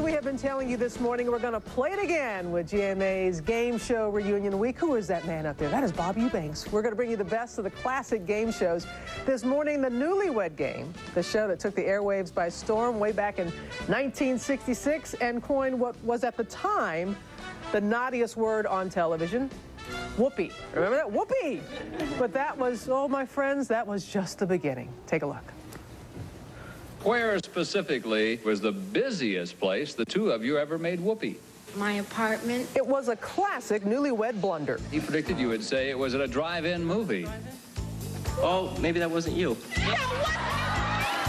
we have been telling you this morning, we're going to play it again with GMA's Game Show Reunion Week. Who is that man up there? That is Bob Eubanks. We're going to bring you the best of the classic game shows. This morning, the Newlywed Game, the show that took the airwaves by storm way back in 1966 and coined what was at the time the naughtiest word on television, whoopee. Remember that? Whoopee! But that was, oh, my friends, that was just the beginning. Take a look. Where specifically was the busiest place the two of you ever made whoopee? My apartment. It was a classic Newlywed blunder. He predicted you would say it was at a drive-in movie. Oh, maybe that wasn't you.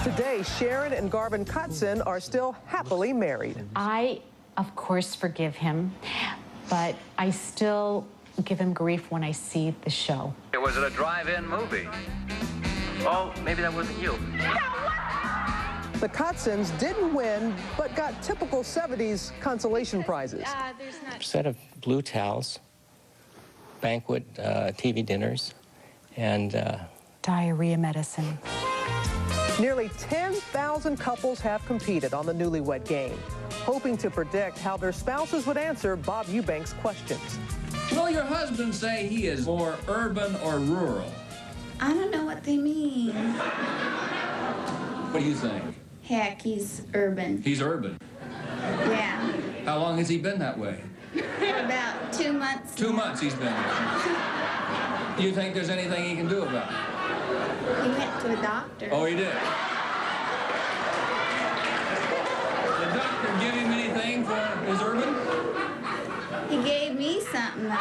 Today, Sharon and Garvin Kotzin are still happily married. I, of course, forgive him, but I still give him grief when I see the show. It was at a drive-in movie. Oh, maybe that wasn't you. The Kotzins didn't win, but got typical 70s consolation prizes. A set of blue towels, banquet TV dinners, and Diarrhea medicine. Nearly 10,000 couples have competed on the Newlywed Game, hoping to predict how their spouses would answer Bob Eubanks' questions. Will your husband say he is more urban or rural? I don't know what they mean. What do you think? Heck, he's urban. He's urban. Yeah. How long has he been that way? About 2 months. 2 months he's been there. Do you think there's anything he can do about it? He went to a doctor. Oh, he did? The doctor give him anything for his urban? He gave me something.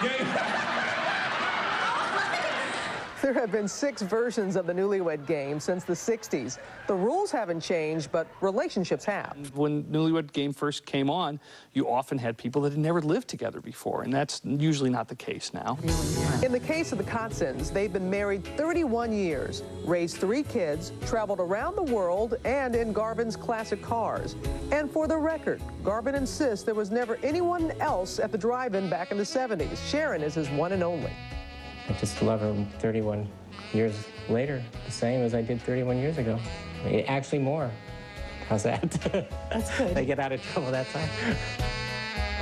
There have been 6 versions of the Newlywed Game since the 60s. The rules haven't changed, but relationships have. When Newlywed Game first came on, you often had people that had never lived together before, and that's usually not the case now. In the case of the Kotzins, they've been married 31 years, raised 3 kids, traveled around the world, and in Garvin's classic cars. And for the record, Garvin insists there was never anyone else at the drive-in back in the 70s. Sharon is his one and only. I just love her 31 years later, the same as I did 31 years ago. Actually more. How's that? That's good. I get out of trouble that time.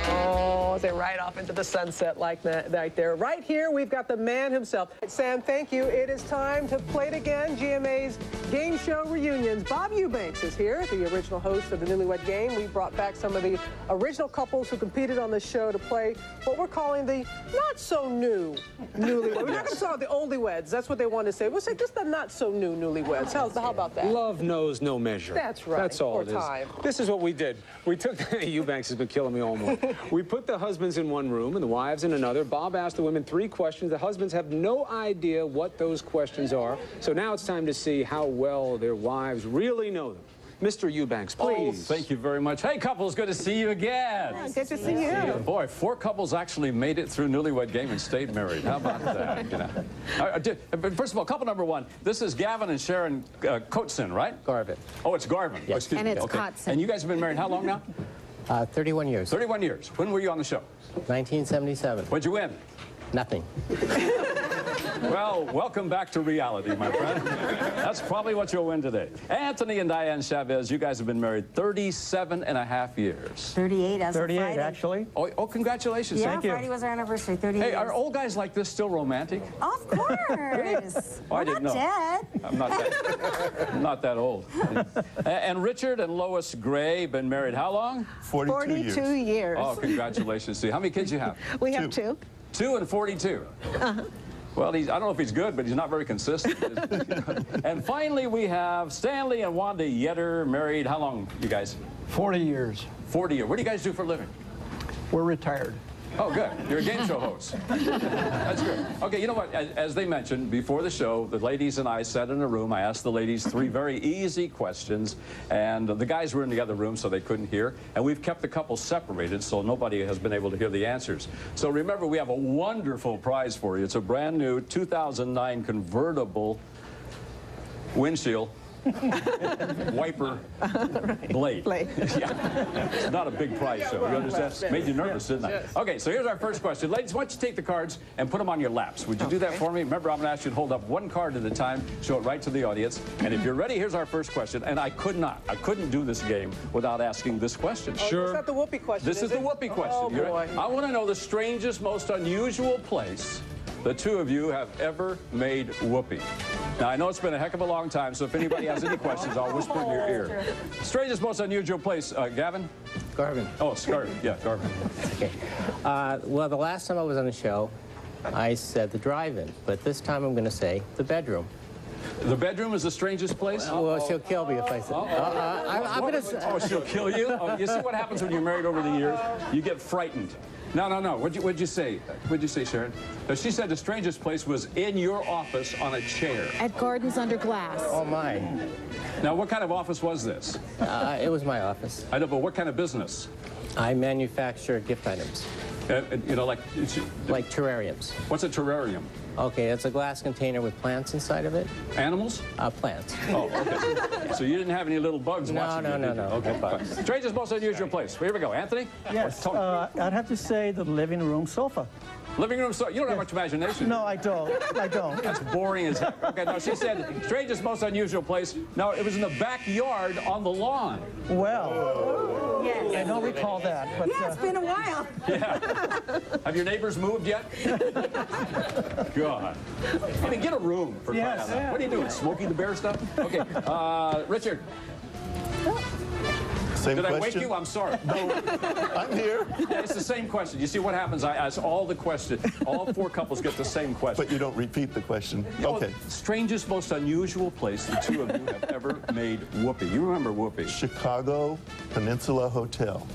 Oh, they're right off into the sunset like that right there. Right here, we've got the man himself. Sam, thank you. It is time to play it again. GMA's Game Show Reunions. Bob Eubanks is here, the original host of the Newlywed Game. We brought back some of the original couples who competed on this show to play what we're calling the not-so-new Newlywed. We're not going to talk the oldyweds. That's what they want to say. We'll say just the not-so-new Newlyweds. How about that? Love knows no measure. That's right. That's all Or it is. time. This is what we did. We took Eubanks has been killing me all morning. We put the husbands in one room and the wives in another. Bob asked the women 3 questions. The husbands have no idea what those questions are. So now it's time to see how well their wives really know them. Mr. Eubanks, please. Oh, thank you very much. Hey, couples, good to see you again. Yeah, good to see you. Boy, 4 couples actually made it through Newlywed Game and stayed married. How about that? You know? First of all, couple number 1. This is Garvin and Sharon Kotzin, right? Garvin. Oh, it's Garvin. Yes. Oh, excuse And me. it's Okay. Kotzin. And you guys have been married how long now? 31 years. 31 years. When were you on the show? 1977. What'd you win? Nothing. Well, welcome back to reality, my friend. That's probably what you'll win today. Anthony and Diane Chavez, you guys have been married 37.5 years. 38 as of Friday. actually. Oh, congratulations. Yeah, Thank you. Friday was our anniversary, 38 Hey, years. are old guys like this still romantic? Of course. Oh, I We're didn't not know. dead. I'm not that old. And Richard and Lois Gray been married how long? 42 years. Oh, congratulations to you. How many kids you have? We have 2. 2 and 42. Well, I don't know if he's good, but he's not very consistent. And finally, we have Stanley and Wanda Yetter married. How long, you guys? 40 years. 40 years. What do you guys do for a living? We're retired. Oh, good. You're a game show host. That's good. Okay, you know what? As they mentioned before the show, the ladies and I sat in a room. I asked the ladies 3 very easy questions, and the guys were in the other room, so they couldn't hear. And we've kept the couple separated, so nobody has been able to hear the answers. So remember, we have a wonderful prize for you. It's a brand new 2009 convertible windshield wiper blade. Yeah. It's not a big prize, so you understand? Made you nervous, didn't I? Okay, so here's our first question. Ladies, why don't you take the cards and put them on your laps? Would you do that for me? Remember, I'm going to ask you to hold up one card at a time, show it right to the audience. And if you're ready, here's our first question. And I couldn't do this game without asking this question. Sure. Is that the whoopee question? This is the whoopee question. Oh, boy. I want to know the strangest, most unusual place the two of you have ever made whoopee. Now, I know it's been a heck of a long time, so if anybody has any questions, I'll whisper in your ear. Strangest, most unusual place, Gavin? Garvin. Oh, Garvin. Yeah, Garvin. Okay. Well, the last time I was on the show, I said the drive-in, but this time I'm going to say the bedroom. The bedroom is the strangest place? Well, she'll kill me if I say. I'm going to say. Oh, she'll kill you? Oh, you see what happens when you're married over the years? You get frightened. No. What'd you say? What'd you say, Sharon? No, she said the strangest place was in your office on a chair. At Gardens Under Glass. Oh, my. Now, what kind of office was this? It was my office. I know, but what kind of business? I manufacture gift items. You know, like terrariums. What's a terrarium? Okay, it's a glass container with plants inside of it. Animals? Plants. Oh, okay. So you didn't have any little bugs watching you, did you? No. Okay, fine. Strangest, most unusual place. Here we go. Anthony? Yes, I'd have to say the living room sofa. Living room sofa. You don't have much imagination. No, I don't. That's boring as heck. Okay, no, she said strangest, most unusual place. No, it was in the backyard on the lawn. Well, yes. I don't recall that. But, Yeah, it's been a while. Yeah. Have your neighbors moved yet? God. I mean, get a room for crying out loud. What are you doing? Smoking the Bear stuff? Okay. Richard. Same Did question? I wake you? I'm sorry. No, I'm here. Yeah, it's the same question. You see what happens? I ask all the questions. All four couples get the same question. But you don't repeat the question. Okay. Strangest, most unusual place the two of you have ever made whoopee. You remember whoopee? Chicago Peninsula Hotel.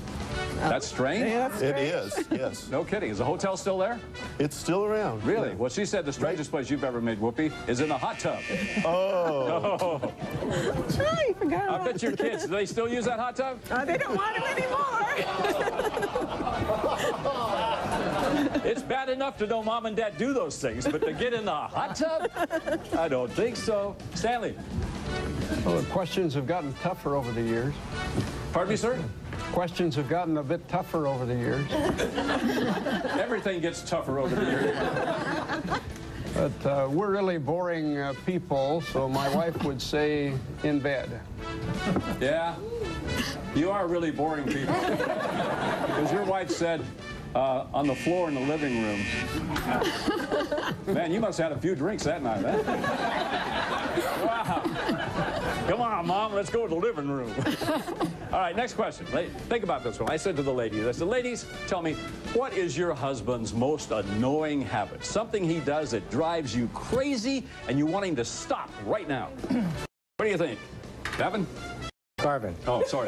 That's strange? Yeah, that's It is, yes. No kidding. Is the hotel still there? It's still around. Really? Yeah. Well, she said the strangest place you've ever made whoopee is in a hot tub. Oh. I forgot. I bet your kids, do they still use that hot tub? They don't want it anymore. It's bad enough to know mom and dad do those things, but to get in the hot tub? I don't think so. Stanley. Well, the questions have gotten tougher over the years. Pardon me, sir? Questions have gotten a bit tougher over the years. Everything gets tougher over the years. But we're really boring people, so my wife would say in bed. Yeah, you are really boring people. Because your wife said on the floor in the living room. Man, you must have had a few drinks that night, huh? Wow. Come on, Mom, let's go to the living room. All right, next question. Think about this one. I said to the ladies, I said, ladies, tell me, what is your husband's most annoying habit? Something he does that drives you crazy and you want him to stop right now. What do you think? Gavin? Garvin. Oh, sorry.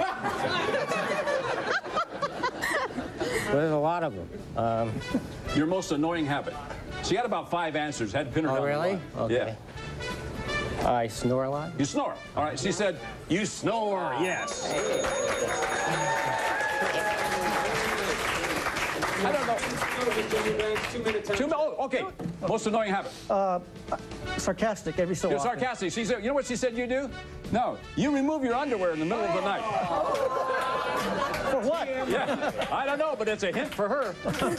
Well, there's a lot of them. Your most annoying habit. She had about 5 answers. Had to pin her down. Oh, really? To one. Okay. Yeah. I snore a lot. You snore. All right. She said, you snore. Yes. I don't know. 2 minutes. 2 minutes. Oh, okay. Most annoying habit. Sarcastic every so You're often. sarcastic. She said, you know what she said you do? No. You remove your underwear in the middle of the night. For what? Yeah. I don't know, but it's a hint for her. Okay.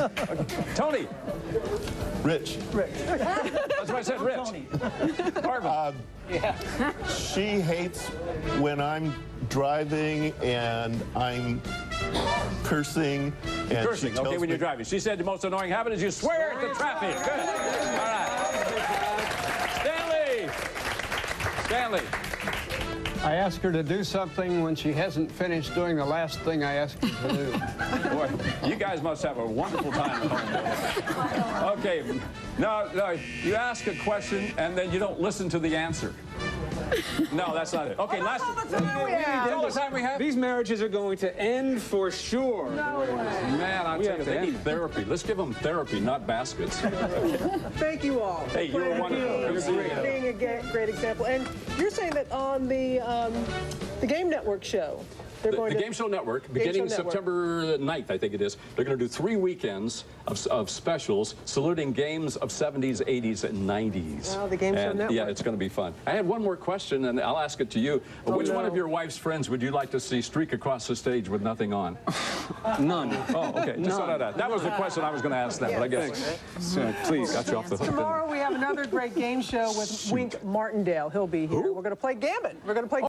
Tony. Rich. That's why I said Rich. Tony. Garvin. She hates when I'm driving and I'm cursing. And Cursing. she tells Okay, when you're me- driving. She said the most annoying habit is you swear at the traffic. Good. All right. Stanley. I ask her to do something when she hasn't finished doing the last thing I asked her to do. Boy, you guys must have a wonderful time at home. Okay. No, you ask a question and then you don't listen to the answer. No, that's not it. Okay, last. That's all the time we have. These marriages are going to end for sure. Man, I tell you, they need therapy. Let's give them therapy, not baskets. Thank you all. Hey, you were wonderful. Good to see you. Being a great example. And you're saying that on the Game Network show, They're The going to Game Show Network, beginning Network. September 9th, I think it is, they're going to do 3 weekends of specials saluting games of 70s, 80s, and 90s. Wow, the Game Show And, Network. yeah, it's going to be fun. I had one more question, and I'll ask it to you. Which one of your wife's friends would you like to see streak across the stage with nothing on? None. Oh, okay. Just thought that was the question I was going to ask them, but I guess. So, please. Got you off the hook. Tomorrow we have another great game show with Wink Martindale. He'll be here. We're going to play Gambit. We're going to play